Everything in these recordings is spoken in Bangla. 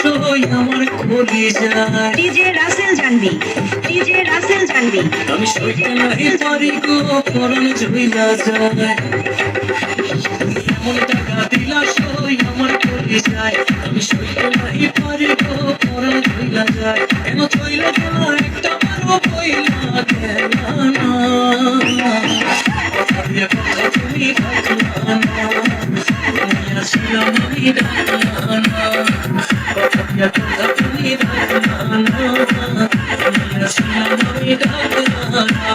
সই আমার খোলি যায় ডিজে রাসেল জানবি, ডিজে রাসেল জানবি। আমি সইতে নাহি পারি গো পরাণ ঝুইলা যায় এমন টাকা দিলা সই আমার খোলি যায় আমি সইতে নাহি পারি গো পরাণ ঝুইলা যায় কেন চইলা গেল একটা বারো বইলা গেল না কথা দিয়ে কথা তুমি রাখলা না তুমি আসিলাম আমি ডাকলা না কথা দিয়ে কথা তুমি রাখলা না তুমি আসিলাম আমি ডাকলা না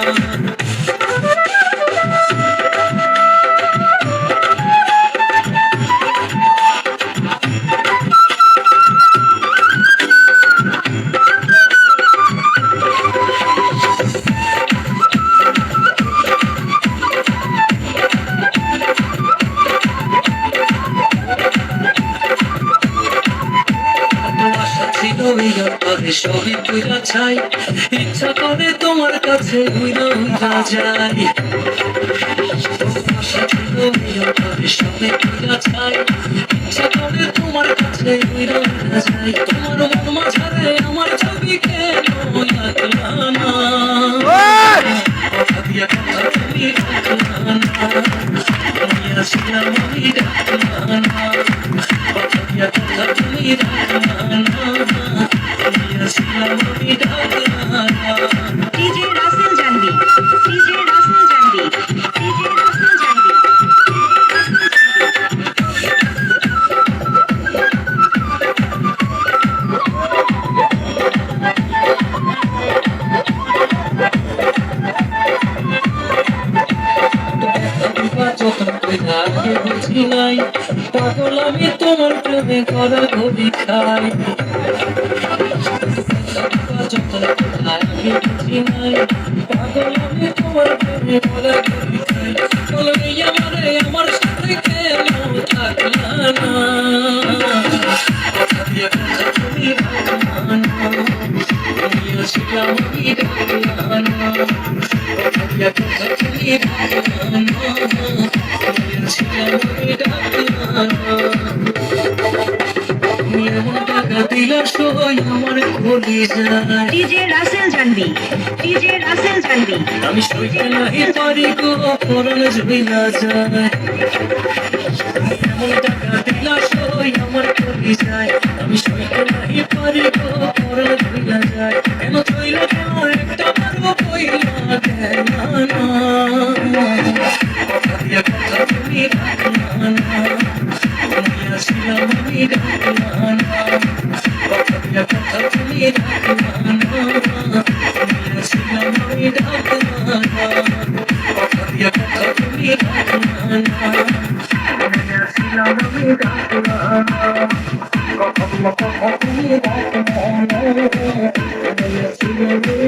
সবই কইরা চাই ইচ্ছা করে তোমার কাছে উইরা উইরা যাই সবই কইরা চাই ইচ্ছা করে তোমার কাছে উইরা উইরা যাই তোমার মন মাঝারে আমার ছবি কেন আঁকলা না কথা দিয়া কথা তুমি রাখলা না তুমি আসিলাম আমি ডাকলা না কথা দিয়া কথা তুমি রাখলা না ডিজে রাসেল জানবি, ডিজে রাসেল জানবি, ডিজে রাসেল জানবি। বুঝি নাই পাগল আমি তোমার প্রেমে করা গভীর খাই বুঝি নাই পাগল আমি তোমার প্রেমে করা গভীর খাই বলবি আমারে আমার সাথে কেন থাকলা না কথা দিয়ে কথা তুমি রাখলা না তুমি আসিলাম আমি ডাকলা না কথা দিয়ে কথা তুমি রাখলা না ডিজে রাসেল জানবি, ডিজে রাসেল জানবি। আমি সইতে নাহি পারি গো পরাণ ঝুইলা যায় এমন টাকা দিলা সই আমার খোলি যায় আমি সইতে নাহি পারি গো পরাণ ঝুইলা যায় কেন চইলা কেন একটা বারো বইলা গেল না কথা দিয়ে কথা তুমি রাখলা না তুমি আসিলাম আমি ডাকলা না কথা দিয়ে কথা তুমি রাখলা না তুমি আসিলাম আমি ডাকলা না কথা দিয়ে কথা তুমি রাখলা না তুমি আসিলাম আমি ডাকলা না কথা দিয়ে কথা তুমি রাখলা না তুমি আসিলাম আমি